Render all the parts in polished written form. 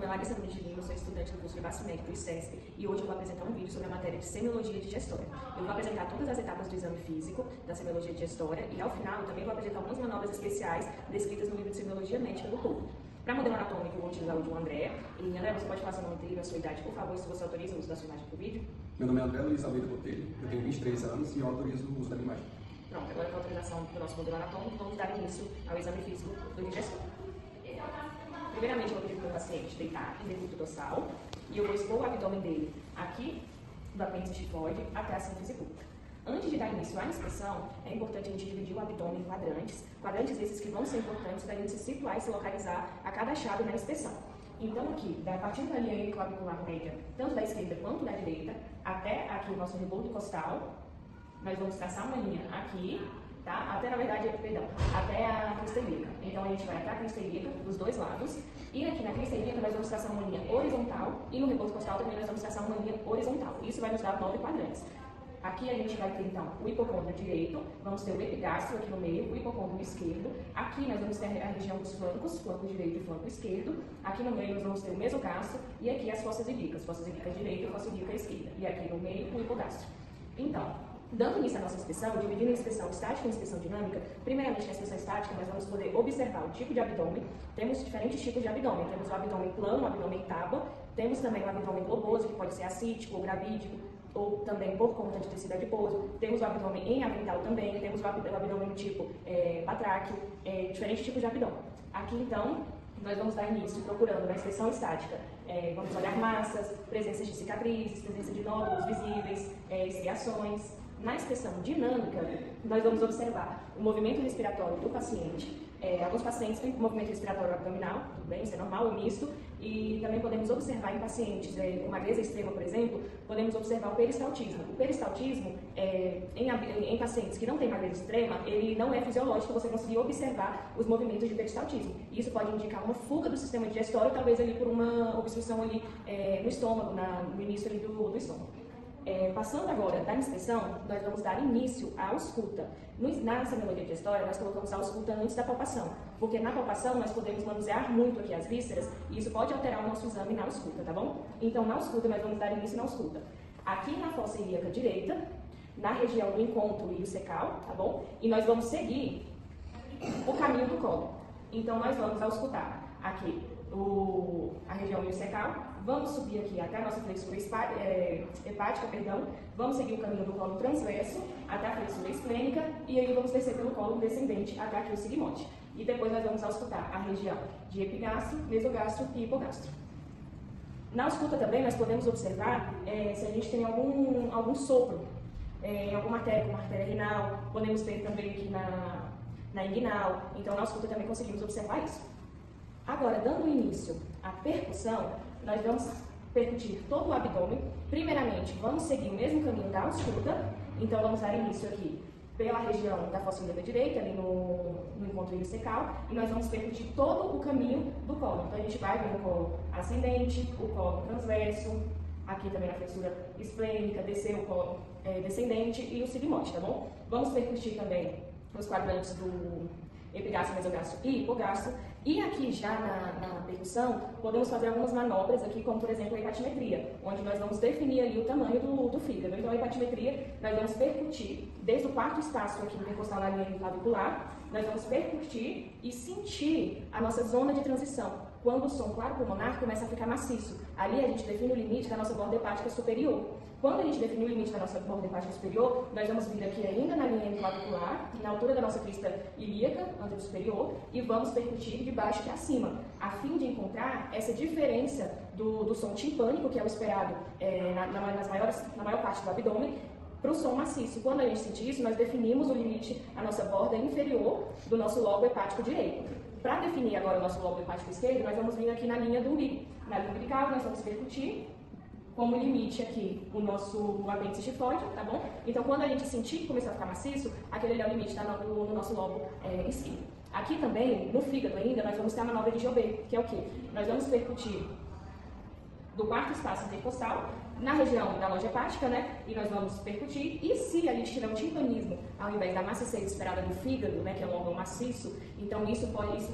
é Larissa Nunes de Lima, sou estudante do curso de Baço Médico do ICESP e hoje eu vou apresentar um vídeo sobre a matéria de Semiologia digestória. Eu vou apresentar todas as etapas do exame físico da Semiologia digestória e ao final eu também vou apresentar algumas manobras especiais descritas no livro de Semiologia Médica do corpo. Para modelo anatômico eu vou utilizar o de André. E André, você pode falar seu nome inteiro e a sua idade, por favor, se você autoriza o uso da sua imagem para o vídeo? Meu nome é André Luiz Almeida Botelho, eu tenho 23 anos e eu autorizo o uso da minha imagem. Pronto, agora com a autorização do nosso modelo anatômico, vamos dar início ao exame físico do digestor. Primeiramente, eu vou pedir para o paciente deitar em decúbito dorsal e eu vou expor o abdômen dele aqui, do apêndice tifoide, até a síntese pública. Antes de dar início à inspeção, é importante a gente dividir o abdômen em quadrantes esses que vão ser importantes para a gente se situar e se localizar a cada achado na inspeção. Então, aqui, a partir da linha clavicular média, tanto da esquerda quanto da direita, até aqui o nosso rebordo costal, nós vamos traçar uma linha aqui, tá? Até, na verdade, até a crista ilíaca. Então, a gente vai até a crista ilíaca, dos dois lados, e aqui na crista ilíaca nós vamos traçar uma linha horizontal, e no rebordo costal também nós vamos traçar uma linha horizontal. Isso vai nos dar 9 quadrantes. Aqui a gente vai ter, então, o hipocôndrio direito, vamos ter o epigastro aqui no meio, o hipocôndrio esquerdo. Aqui nós vamos ter a região dos flancos, flanco direito e flanco esquerdo. Aqui no meio nós vamos ter o mesogastro e aqui as fossas ilíacas direita e fossa ilíaca esquerda. E aqui no meio o hipogastro. Então, dando início à nossa inspeção, dividindo a inspeção estática e a inspeção dinâmica, primeiramente na inspeção estática nós vamos poder observar o tipo de abdômen. Temos diferentes tipos de abdômen. Temos o abdômen plano, o abdômen tábua. Temos também o abdômen globoso, que pode ser assítico ou gravídico, ou também por conta de tecido adiposo. Temos o abdômen em avental também, temos o abdômen do tipo batráqueo, diferentes tipos de abdômen. Aqui, então, nós vamos dar início procurando na inspeção estática. Vamos olhar massas, presença de cicatrizes, presença de nódulos visíveis, esfoliações. Na inspeção dinâmica, nós vamos observar o movimento respiratório do paciente. Alguns pacientes têm movimento respiratório abdominal, tudo bem, isso é normal, misto, e também podemos observar em pacientes com magreza extrema, por exemplo, podemos observar o peristaltismo. O peristaltismo, em pacientes que não têm magreza extrema, ele não é fisiológico você conseguir observar os movimentos de peristaltismo. Isso pode indicar uma fuga do sistema digestório, talvez ali por uma obstrução ali no estômago, no início ali do estômago. Passando agora da inspeção, nós vamos dar início à ausculta. Na semiologia digestória, nós colocamos a ausculta antes da palpação, porque na palpação nós podemos manusear muito aqui as vísceras e isso pode alterar o nosso exame na ausculta, tá bom? Então, na ausculta, nós vamos dar início na ausculta. Aqui na fossa ilíaca direita, na região do encontro iliocecal, tá bom? E nós vamos seguir o caminho do colo. Então, nós vamos auscultar aqui a região iliocecal, vamos subir aqui até a nossa flexura hepática, vamos seguir o caminho do colo transverso até a flexura esplênica e aí vamos descer pelo colo descendente até aqui o sigmoide. E depois nós vamos auscultar a região de epigastro, mesogastro e hipogastro. Na ausculta também nós podemos observar se a gente tem algum sopro, alguma artéria, como a artéria renal, podemos ter também aqui na inguinal, então na ausculta também conseguimos observar isso. Agora, dando início à percussão, nós vamos percutir todo o abdômen. Primeiramente, vamos seguir o mesmo caminho da ausculta. Então, vamos dar início aqui pela região da fossa ilíaca direita, ali no encontro iliocecal, e nós vamos percutir todo o caminho do colo. Então, a gente vai ver o colo ascendente, o colo transverso, aqui também na flexura esplênica, descer o colo descendente e o sigmoide, tá bom? Vamos percutir também os quadrantes do epigastro, mesogastro e hipogastro. E aqui já na percussão, podemos fazer algumas manobras aqui, como por exemplo a hepatimetria, onde nós vamos definir ali o tamanho do fígado. Então a hepatimetria, nós vamos percutir desde o quarto espaço aqui intercostal na linha clavicular, nós vamos percutir e sentir a nossa zona de transição. Quando o som claro pulmonar começa a ficar maciço, ali a gente define o limite da nossa borda hepática superior. Quando a gente define o limite da nossa borda hepática superior, nós vamos vir aqui ainda na linha clavicular, na altura da nossa crista ilíaca, anterior superior, e vamos percutir de baixo para cima, a fim de encontrar essa diferença do som timpânico, que é o esperado na maior parte do abdômen, para o som maciço. Quando a gente sentir isso, nós definimos o limite, a nossa borda inferior do nosso lobo hepático direito. Para definir agora o nosso lobo hepático esquerdo, nós vamos vir aqui na linha do umbigo. Na linha umbilical, nós vamos percutir como limite aqui o nosso apêndice tifoide, tá bom? Então, quando a gente sentir que começar a ficar maciço, aquele é o limite no nosso lobo esquerdo. Aqui também, no fígado ainda, nós vamos ter a manobra de Gilbert, que é o quê? Nós vamos percutir do quarto espaço intercostal, na região da loja hepática, né? E nós vamos percutir. E se a gente tiver um timpanismo, ao invés da maciçez esperada do fígado, né, que é um órgão maciço, então isso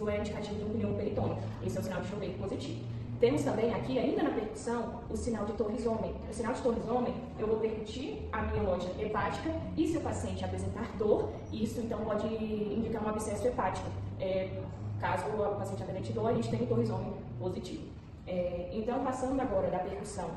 é indicativo de um pneumo peritônico. Esse é o sinal de Gilbert positivo. Temos também aqui, ainda na percussão, o sinal de Torres-Homem. O sinal de Torres-Homem, eu vou percutir a minha loja hepática e se o paciente apresentar dor, isso então pode indicar um abscesso hepático. Caso o paciente apresente dor, a gente tem o Torres-Homem positivo. Então, passando agora da percussão,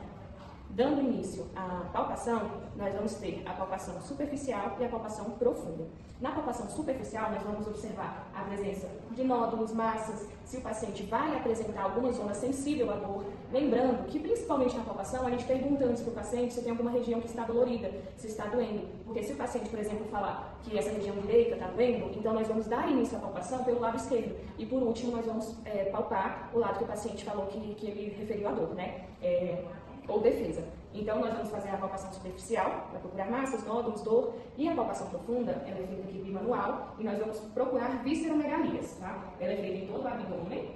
dando início à palpação, nós vamos ter a palpação superficial e a palpação profunda. Na palpação superficial, nós vamos observar a presença de nódulos, massas, se o paciente vai apresentar alguma zona sensível à dor. Lembrando que, principalmente na palpação, a gente pergunta antes para o paciente se tem alguma região que está dolorida, se está doendo. Porque se o paciente, por exemplo, falar que essa região direita está doendo, então nós vamos dar início à palpação pelo lado esquerdo. E, por último, nós vamos palpar o lado que o paciente falou que ele referiu à dor, né? Ou defesa. Então, nós vamos fazer a palpação superficial, para procurar massas, nódulos, dor, e a palpação profunda, ela é feita aqui bimanual, e nós vamos procurar visceromegalias, tá? Ela é feita em todo o abdômen,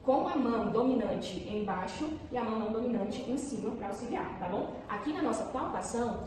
com a mão dominante embaixo e a mão não dominante em cima para auxiliar, tá bom? Aqui na nossa palpação,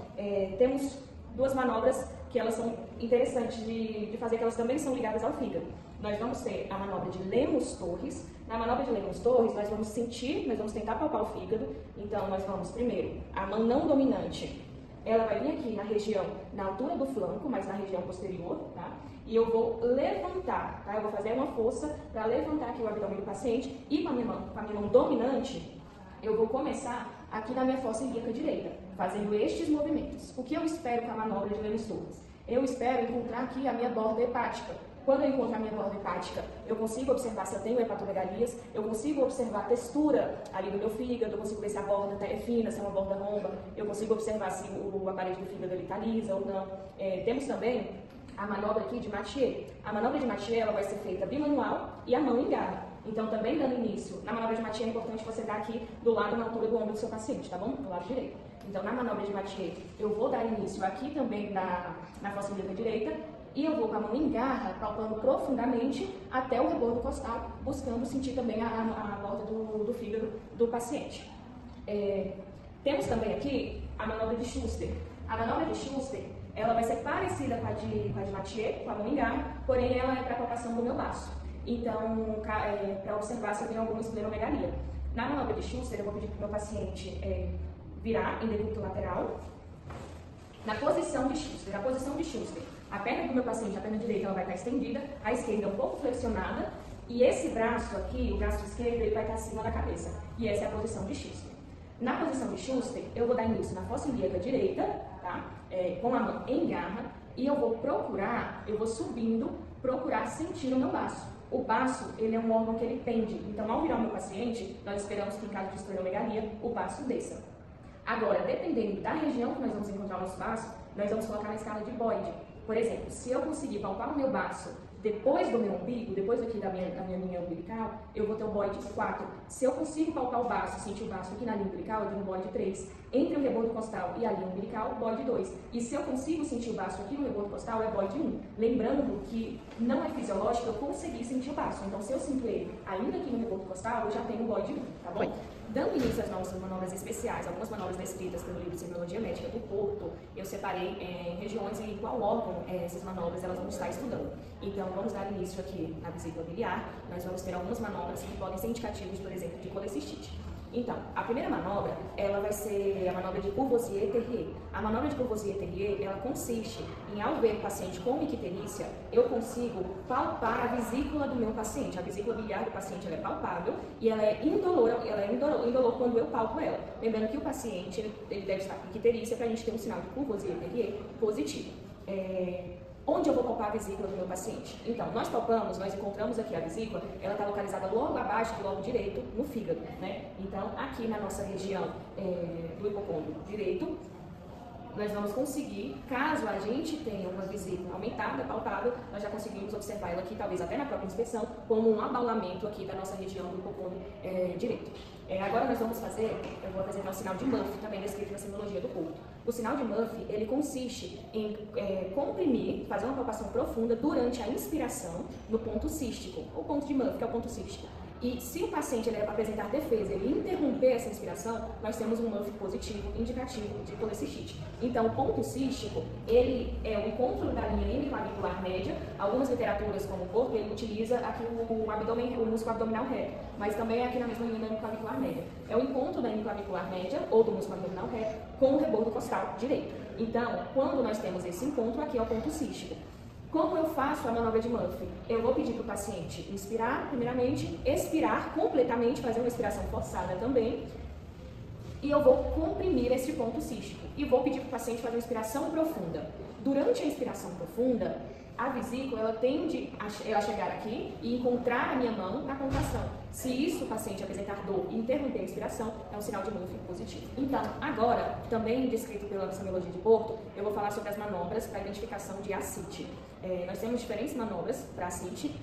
temos duas manobras que elas são interessantes de fazer, que elas também são ligadas ao fígado. Nós vamos ter a manobra de Lemos-Torres. Na manobra de Lemos-Torres, nós vamos sentir, nós vamos tentar palpar o fígado. Então, nós vamos, primeiro, a mão não dominante, ela vai vir aqui na região, na altura do flanco, mas na região posterior, tá? E eu vou levantar, tá? Eu vou fazer uma força para levantar aqui o abdômen do paciente e com a minha mão dominante, eu vou começar aqui na minha fossa ilíaca direita, fazendo estes movimentos. O que eu espero com a manobra de Lemos-Torres? Eu espero encontrar aqui a minha borda hepática. Quando eu encontro a minha borda hepática, eu consigo observar se eu tenho hepatoregalias, eu consigo observar a textura ali do meu fígado, eu consigo ver se a borda é fina, se é uma borda romba, eu consigo observar se o aparelho do fígado está lisa ou não. Temos também a manobra aqui de Mathieu. A manobra de Mathieu ela vai ser feita bimanual e a mão engarra. Então, também dando início, na manobra de Mathieu é importante você dar aqui do lado na altura do ombro do seu paciente, tá bom? Do lado direito. Então, na manobra de Mathieu, eu vou dar início aqui também na fossa ilíaca direita, e eu vou com a mão em garra, palpando profundamente até o rebordo costal, buscando sentir também a borda do fígado do paciente. Temos também aqui a manobra de Schuster. A manobra de Schuster, ela vai ser parecida com a de Mathieu, com a mão em garra, porém ela é para a palpação do meu baço. Então, para observar se eu tenho alguma esplenomegalia. Na manobra de Schuster, eu vou pedir para o meu paciente virar em decúbito lateral. Na posição de Schuster, a perna do meu paciente, a perna direita, ela vai estar estendida, a esquerda um pouco flexionada, e esse braço aqui, o braço esquerdo, ele vai estar acima da cabeça. E essa é a posição de Schuster. Na posição de Schuster, eu vou dar início na fossa ilíaca direita, tá? Com a mão em garra, e eu vou subindo, procurar sentir o meu baço. O baço, ele é um órgão que ele pende, então ao virar o meu paciente, nós esperamos que em caso de esplenomegalia, o baço desça. Agora, dependendo da região que nós vamos encontrar o nosso baço, nós vamos colocar na escala de Boyd. Por exemplo, se eu conseguir palpar o meu baço depois do meu umbigo, depois aqui da minha linha umbilical, eu vou ter o Boyd 4. Se eu consigo palpar o baço, sentir o baço aqui na linha umbilical, eu tenho o Boyd 3. Entre o rebordo costal e a linha umbilical, Boyd 2. E se eu consigo sentir o baço aqui no rebordo costal, é Boyd 1. Lembrando que não é fisiológico eu conseguir sentir o baço. Então, se eu sinto ele ainda aqui no rebordo costal, eu já tenho o Boyd 1, tá bom? Dando início às nossas manobras especiais, algumas manobras descritas pelo livro de Semiologia Médica do Porto, eu separei em regiões e qual órgão essas manobras elas vão estar estudando. Então, vamos dar início aqui na vesícula biliar, nós vamos ter algumas manobras que podem ser indicativas, por exemplo, de colecistite. Então, a primeira manobra, ela vai ser a manobra de Courvoisier-Terrier. A manobra de Courvoisier-Terrier, ela consiste em, ao ver o paciente com icterícia, eu consigo palpar a vesícula do meu paciente. A vesícula biliar do paciente ela é palpável e ela é indolor quando eu palpo ela. Lembrando que o paciente ele deve estar com icterícia para a gente ter um sinal de Courvoisier-Terrier positivo. Onde eu vou palpar a vesícula do meu paciente? Então, nós encontramos aqui a vesícula, ela está localizada logo abaixo do lobo direito, no fígado, né? Então, aqui na nossa região do hipocôndrio direito, nós vamos conseguir, caso a gente tenha uma vesícula aumentada, palpável, nós já conseguimos observar ela aqui, talvez até na própria inspeção, como um abaulamento aqui da nossa região do hipocôndrio direito. Agora nós vamos eu vou apresentar o sinal de Murphy, também descrito na Semiologia do Porto. O sinal de Murphy, ele consiste em comprimir, fazer uma palpação profunda durante a inspiração no ponto cístico, o ponto de Murphy, que é o ponto cístico. e se o paciente ele apresentar defesa, ele interromper essa inspiração, nós temos um MUF positivo, indicativo de colecistite. Então, o ponto cístico, ele é o encontro da linha hemiclavicular média. Algumas literaturas, como o Porto, ele utiliza aqui o abdômen, o músculo abdominal reto, mas também é aqui na mesma linha da hemiclavicular média. É o encontro da hemiclavicular média, ou do músculo abdominal reto, com o rebordo costal direito. Então, quando nós temos esse encontro, aqui é o ponto cístico. Como eu faço a manobra de Murphy? Eu vou pedir para o paciente inspirar, primeiramente, expirar completamente, fazer uma expiração forçada também, e eu vou comprimir esse ponto cístico. E vou pedir para o paciente fazer uma inspiração profunda. Durante a inspiração profunda, a vesícula ela tende a chegar aqui e encontrar a minha mão na contração. Se isso o paciente apresentar dor e interromper a inspiração, é um sinal de Murphy positivo. Então, agora, também descrito pela semiologia de Porto, eu vou falar sobre as manobras para identificação de ascite. Nós temos diferentes manobras para ascite,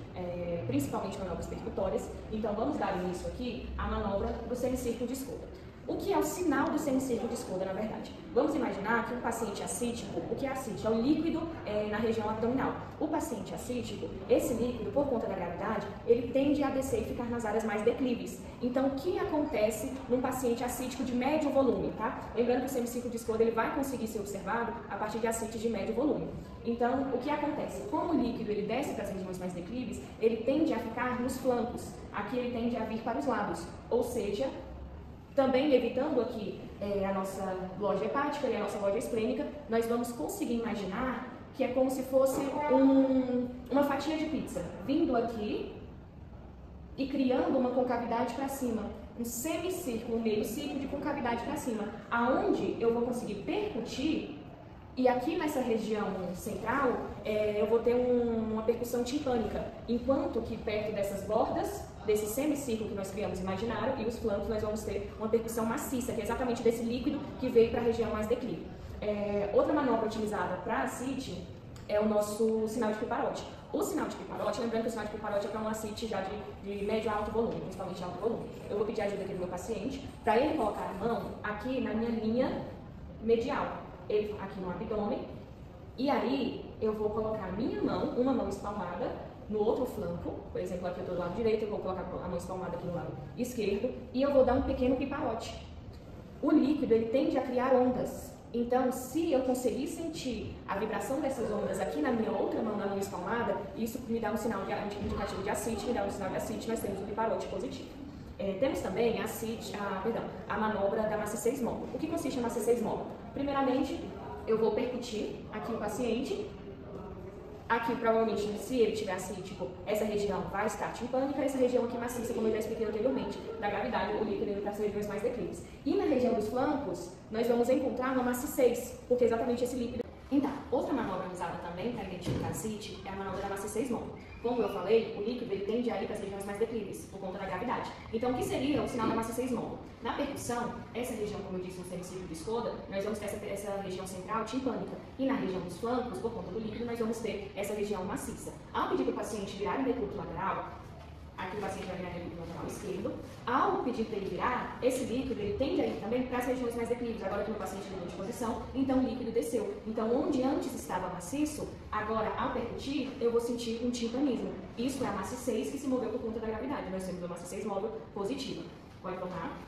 principalmente manobras percutórias. Então, vamos dar início aqui à manobra do semicírculo de Skoda. O que é o sinal do semicírculo de Skoda, na verdade? Vamos imaginar que um paciente ascítico, o que é ascite? É o líquido na região abdominal. O paciente ascítico, esse líquido, por conta da gravidade, ele tende a descer e ficar nas áreas mais declives. Então, o que acontece num paciente ascítico de médio volume, tá? Lembrando que o semicírculo de Skoda, ele vai conseguir ser observado a partir de ascite de médio volume. Então, o que acontece? Como o líquido ele desce para as regiões mais declives, ele tende a ficar nos flancos. Aqui ele tende a vir para os lados, ou seja, também evitando aqui a nossa loja hepática e a nossa loja esplênica, nós vamos conseguir imaginar que é como se fosse uma fatia de pizza, vindo aqui e criando uma concavidade para cima, um semicírculo, um meio círculo de concavidade para cima, aonde eu vou conseguir percutir, e aqui nessa região central eu vou ter uma percussão timpânica, enquanto que perto dessas bordas, desse semicírculo que nós criamos imaginário, e os flancos nós vamos ter uma percussão maciça, que é exatamente desse líquido que veio para a região mais declive. Outra manobra utilizada para ascite é o nosso sinal de Piparotti. O sinal de Piparotti, lembrando que o sinal de Piparotti é para um ascite já de médio a alto volume, principalmente alto volume. Eu vou pedir ajuda aqui do meu paciente, para ele colocar a mão aqui na minha linha medial, aqui no abdômen, e aí eu vou colocar a minha mão, uma mão espalmada, no outro flanco, por exemplo, aqui eu estou do lado direito, eu vou colocar a mão espalmada aqui no lado esquerdo, e eu vou dar um pequeno piparote. O líquido, ele tende a criar ondas. Então, se eu conseguir sentir a vibração dessas ondas aqui na minha outra mão, na mão espalmada, isso me dá um sinal indicativo de ascite, me dá um sinal de ascite, nós temos um piparote positivo. Temos também a manobra da maciçez móvel. O que consiste a maciçez móvel? Primeiramente, eu vou percutir aqui o paciente. Aqui, provavelmente, se ele tiver ascítico, essa região vai estar timpânica, essa região aqui maciça, como eu já expliquei anteriormente, da gravidade, o líquido indo para as regiões mais declives. E na região dos flancos, nós vamos encontrar uma maciçez, porque é exatamente esse líquido. Então, outra manobra usada também para identificar ascite é a manobra da maciçez móvel. Como eu falei, o líquido ele tende a ir para as regiões mais declives, por conta da gravidade. Então, o que seria o sinal da maciçez móvel? Na percussão, essa região, como eu disse, no semicírculo de Skoda, nós vamos ter essa região central timpânica. E na região dos flancos, por conta do líquido, nós vamos ter essa região maciça. Ao pedir para o paciente virar em decúbito lateral, aqui o paciente vai virar em decúbito lateral esquerdo, ao pedir para ele virar, esse líquido ele tende a ir também para as regiões mais declives. Agora que o paciente mudou de posição, então o líquido desceu. Então, onde antes estava maciço, agora ao percutir, eu vou sentir um timpanismo. Isso é a maciçez que se moveu por conta da gravidade. Nós temos uma maciçez móvel positiva. Pode tornar.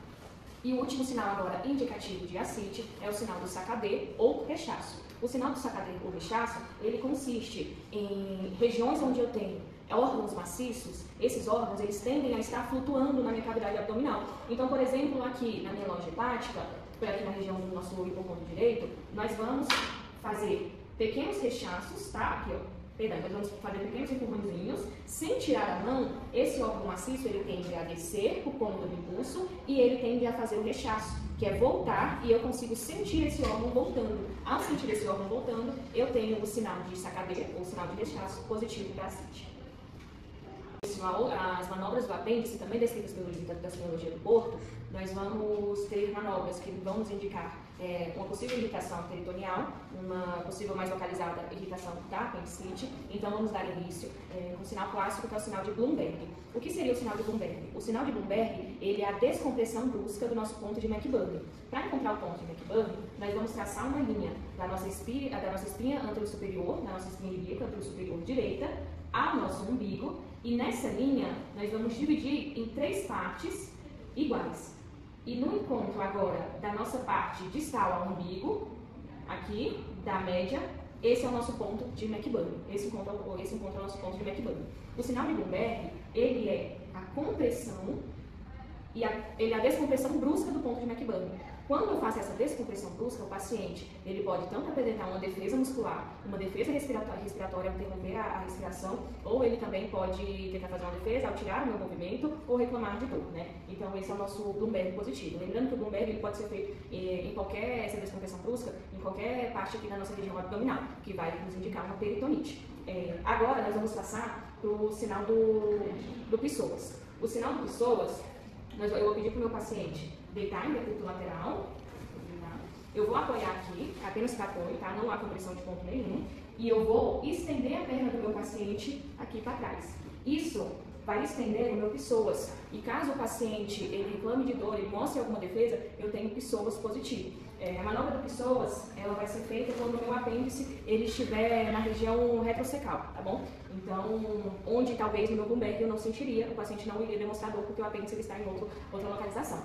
E o último sinal agora indicativo de ascite é o sinal do sacadê ou rechaço. O sinal do sacadê ou rechaço, ele consiste em regiões onde eu tenho órgãos maciços. Esses órgãos, eles tendem a estar flutuando na minha cavidade abdominal. Então, por exemplo, aqui na minha loja hepática, por aqui na região do nosso hipocôndrio direito, nós vamos fazer pequenos rechaços, tá? Aqui, ó. Perdão, nós vamos fazer pequenos empurrõezinhos, sem tirar a mão. Esse órgão maciço, ele tende a descer por conta do impulso e ele tende a fazer o rechaço, que é voltar, e eu consigo sentir esse órgão voltando. Ao sentir esse órgão voltando, eu tenho o sinal de sacadê, ou sinal de rechaço, positivo para ascite. As manobras do apêndice, também descritas pelo livro da semiologia do Porto, nós vamos ter manobras que vão nos indicar uma possível irritação peritoneal, uma possível mais localizada irritação da apendicite. Então vamos dar início com o sinal clássico, que é o sinal de Bloomberg. O que seria o sinal de Bloomberg? O sinal de Bloomberg, ele é a descompressão brusca do nosso ponto de McBurn. Para encontrar o ponto de McBurn, nós vamos traçar uma linha da nossa espinha anterior superior, da nossa espinha ilíaca anterior superior direita, ao nosso umbigo, E nessa linha, nós vamos dividir em 3 partes iguais. E no encontro agora da nossa parte distal ao umbigo, aqui, da média, esse é o nosso ponto de McBurney. Esse encontro é o nosso ponto de McBurney. O sinal de Bloomberg, ele é a compressão e ele é a descompressão brusca do ponto de McBurney. Quando eu faço essa descompressão brusca, o paciente ele pode tanto apresentar uma defesa muscular, uma defesa respiratória ao interromper a respiração, ou ele também pode tentar fazer uma defesa ao tirar o meu movimento ou reclamar de dor, né? Então esse é o nosso Bloomberg positivo. Lembrando que o Bloomberg ele pode ser feito em qualquer, essa descompressão brusca, em qualquer parte aqui da nossa região abdominal, que vai nos indicar uma peritonite. Agora nós vamos passar para o sinal do Psoas. O sinal do Psoas, eu vou pedir para o meu paciente deitar em decúbito lateral. Eu vou apoiar aqui, apenas para apoio, tá? Não há compressão de ponto nenhum. E eu vou estender a perna do meu paciente aqui para trás. Isso vai estender o meu Psoas. E caso o paciente ele reclame de dor e mostre alguma defesa, eu tenho Psoas positivo. A manobra do Psoas, ela vai ser feita quando o meu apêndice ele estiver na região retrocecal, tá bom? Então, onde talvez no meu Bloomberg eu não sentiria, o paciente não iria demonstrar dor porque o apêndice ele está em outra localização.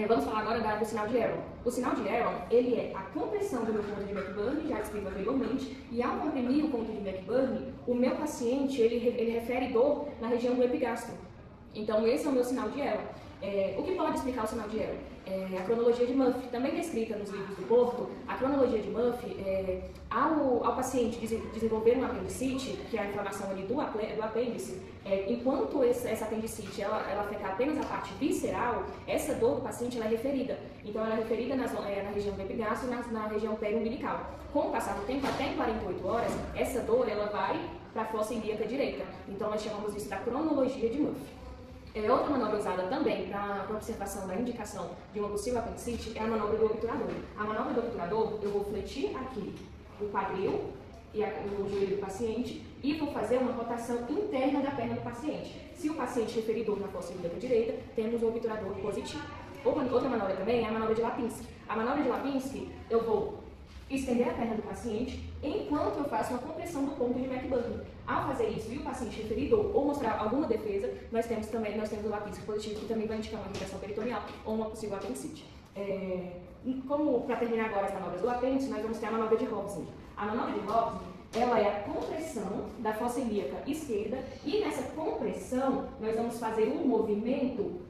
Vamos falar agora do sinal de Heron. O sinal de Heron, ele é a compressão do meu ponto de McBurney, já explico anteriormente, e ao comprimir o ponto de McBurney, o meu paciente, ele refere dor na região do epigastro. Então, esse é o meu sinal de Heron. O que pode explicar o sinal de Heron? A cronologia de Murphy, também descrita nos livros do Porto. A cronologia de Murphy, ao paciente desenvolver uma apendicite, que é a inflamação ali do apêndice, enquanto essa apendicite ela afetar apenas a parte visceral, essa dor do paciente ela é referida. Então, ela é referida na região do epigastro e na região periumbilical. Com o passar do tempo, até em 48 horas, essa dor ela vai para a fossa ilíaca direita. Então, nós chamamos isso da cronologia de Murphy. Outra manobra usada também para observação da indicação de uma possível apendicite é a manobra do obturador. A manobra do obturador, eu vou fletir aqui o quadril e o joelho do paciente e vou fazer uma rotação interna da perna do paciente. Se o paciente referir dor na fossa ilíaca direita, temos o obturador positivo. Outra manobra também é a manobra de Lipinski. A manobra de Lipinski, eu vou estender a perna do paciente enquanto eu faço uma compressão do ponto de McBurney. Ao fazer isso e o paciente referir dor ou mostrar alguma defesa, nós temos o Lipinski positivo, que também vai indicar uma irritação peritoneal ou uma possível apendicite. Como para terminar agora as manobras do apêndice, nós vamos ter a manobra de Hobson. A manobra de Hobson, ela é a compressão da fossa ilíaca esquerda e nessa compressão nós vamos fazer um movimento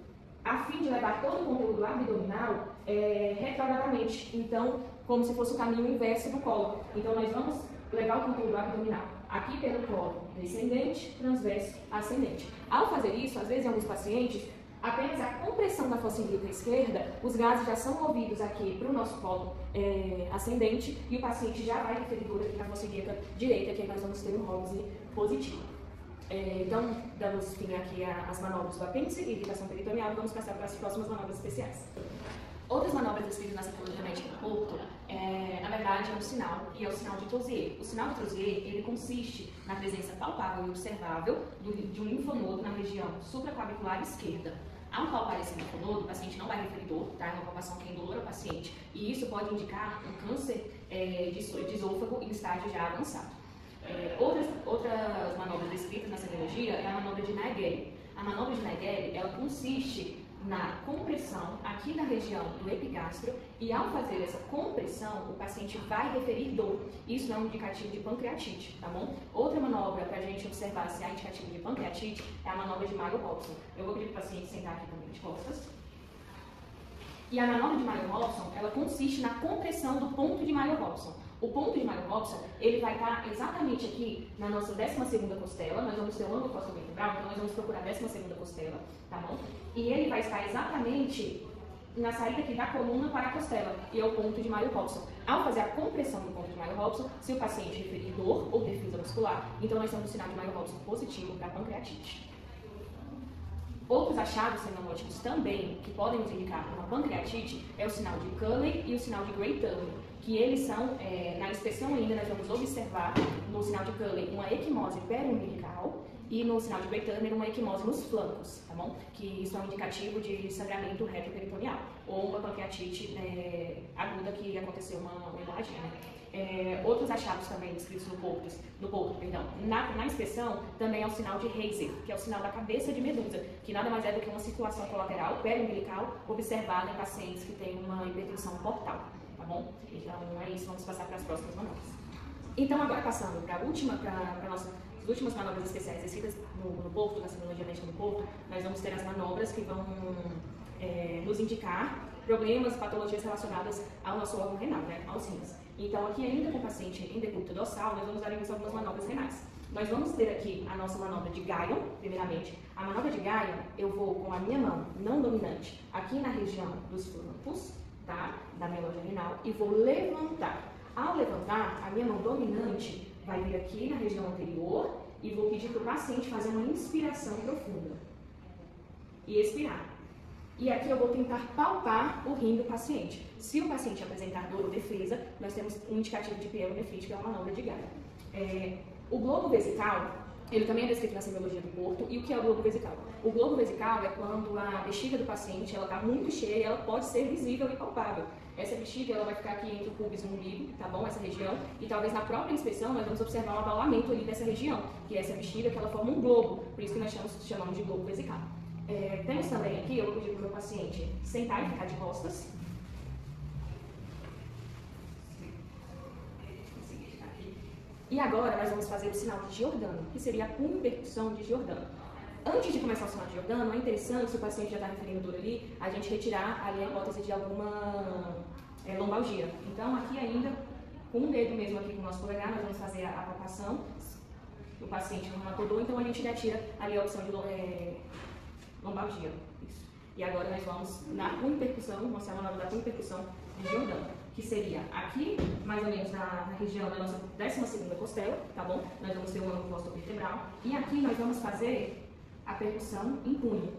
a fim de levar todo o conteúdo abdominal retrogradamente. Então, como se fosse o caminho inverso do colo. Então, nós vamos levar o conteúdo abdominal aqui pelo colo, descendente, transverso, ascendente. Ao fazer isso, às vezes em alguns pacientes, apenas a compressão da fossa ilíaca esquerda, os gases já são movidos aqui para o nosso colo ascendente e o paciente já vai referir dor aqui na fossa ilíaca direita, que aí nós vamos ter um Hobson positivo. Então, damos fim aqui às manobras do apêndice e irritação peritoneal e vamos passar para as próximas manobras especiais. Outras manobras descritas na Psicologia Médica do Porto, na verdade, é um sinal, e é o sinal de Trouzier. O sinal de Trouzier, ele consiste na presença palpável e observável de um linfonodo na região supraclavicular esquerda. Ao palpar esse linfonodo, o paciente não vai referir dor, tá? É uma palpação que é indolor ao paciente, e isso pode indicar um câncer de esôfago em estágio já avançado. Outras manobras descritas na semiologia é a manobra de Naegeli. A manobra de Naegeli, ela consiste na compressão aqui na região do epigastro e ao fazer essa compressão, o paciente vai referir dor. Isso não é um indicativo de pancreatite, tá bom? Outra manobra para a gente observar se há indicativo de pancreatite é a manobra de Mayo-Hobson. Eu vou pedir para o paciente sentar aqui também de costas. E a manobra de Mayo-Hobson, ela consiste na compressão do ponto de Mayo-Hobson. O ponto de Mayo-Hobson, ele vai estar exatamente aqui na nossa 12ª costela, nós vamos ter o ângulo costovertebral, então nós vamos procurar a 12ª costela, tá bom? E ele vai estar exatamente na saída aqui da coluna para a costela, e é o ponto de Mayo-Hobson. Ao fazer a compressão do ponto de Mayo-Hobson, se o paciente referir dor ou defesa muscular, então nós temos um sinal de Mayo-Hobson positivo para pancreatite. Outros achados semiológicos também, que podem nos indicar uma pancreatite, é o sinal de Culley e o sinal de Gray-Turner, que eles são, na inspeção ainda, nós vamos observar no sinal de Culley uma equimose periumbilical e no sinal de Breit-Turner uma equimose nos flancos, tá bom? Que isso é um indicativo de sangramento retroperitoneal, ou uma pancreatite aguda que aconteceu uma hemorragia, né? Outros achados também descritos no porto, na inspeção, também é o sinal de Heiser, que é o sinal da cabeça de medusa, que nada mais é do que uma circulação colateral periumbilical observada em pacientes que têm uma hipertensão portal, tá bom? Então é isso, vamos passar para as próximas manobras. Então agora passando para as últimas manobras especiais descritas no porto, na simbologia médica do porto, nós vamos ter as manobras que vão nos indicar problemas, patologias relacionadas ao nosso órgão renal, né, aos rins. Então, aqui ainda com o paciente em decúbito dorsal, nós vamos dar início a algumas manobras renais. Nós vamos ter aqui a nossa manobra de Guyot, primeiramente. A manobra de Guyot, eu vou com a minha mão não dominante aqui na região dos flancos, tá, da minha loja renal, e vou levantar. Ao levantar, a minha mão dominante vai vir aqui na região anterior e vou pedir para o paciente fazer uma inspiração profunda e expirar. E aqui eu vou tentar palpar o rim do paciente. Se o paciente apresentar dor ou defesa, nós temos um indicativo de pielonefrite, que é uma manobra de Guyot. O globo vesical, ele também é descrito na semiologia do porto. E o que é o globo vesical? O globo vesical é quando a bexiga do paciente está muito cheia e ela pode ser visível e palpável. Essa bexiga ela vai ficar aqui entre o pubis e o umbigo, tá bom? Essa região. E talvez na própria inspeção nós vamos observar um abalamento ali dessa região, que é essa bexiga que ela forma um globo, por isso que nós chamamos de globo vesical. Temos também aqui, eu vou pedir para o meu paciente sentar e ficar de costas. E agora nós vamos fazer o sinal de Giordano, que seria a punho-percussão de Giordano. Antes de começar o sinal de Giordano, é interessante, se o paciente já está referindo dor ali, a gente retirar ali a hipótese de alguma lombalgia. Então aqui ainda, com o dedo mesmo aqui com o nosso polegar, nós vamos fazer a palpação. O paciente não acordou, então a gente já tira ali a opção de lombalgia. Isso. E agora nós vamos na punho-percussão, mostrar a manobra da punho-percussão de Giordano, que seria aqui, mais ou menos na região da nossa 12ª costela, tá bom? Nós vamos ter um ângulo costovertebral. E aqui nós vamos fazer a percussão em punho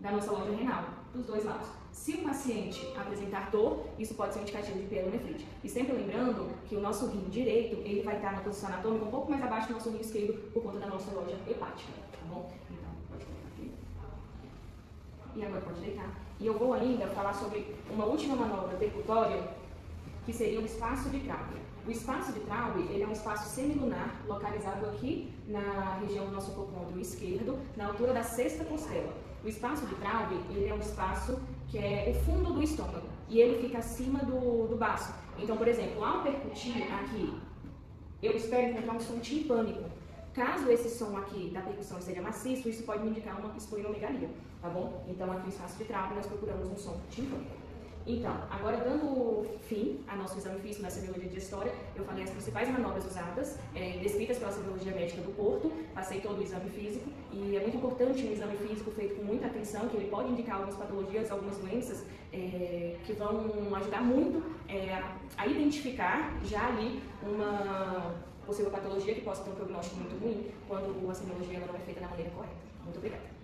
da nossa loja renal, dos dois lados. Se o paciente apresentar dor, isso pode ser um indicativo de pielonefrite. E sempre lembrando que o nosso rim direito, ele vai estar na posição anatômica um pouco mais abaixo do nosso rim esquerdo por conta da nossa loja hepática, tá bom? Então, pode colocar aqui. E agora pode deitar. E eu vou ainda falar sobre uma última manobra percutória, que seria o espaço de Traube. O espaço de Traube, ele é um espaço semilunar, localizado aqui na região do nosso hipocôndrio esquerdo, na altura da 6ª costela. O espaço de Traube, ele é um espaço que é o fundo do estômago, e ele fica acima do baço. Então, por exemplo, ao percutir aqui, eu espero encontrar um som timpânico. Caso esse som aqui da percussão seja maciço, isso pode me indicar uma esplenomegalia, tá bom? Então, aqui no espaço de Traube, nós procuramos um som timpânico. Então, agora dando fim ao nosso exame físico na semiologia de história, eu falei as principais manobras usadas, descritas pela semiologia médica do porto, passei todo o exame físico, e é muito importante um exame físico feito com muita atenção, que ele pode indicar algumas patologias, algumas doenças, que vão ajudar muito a identificar já ali uma possível patologia que possa ter um prognóstico muito ruim, quando a semiologia não é feita da maneira correta. Muito obrigada.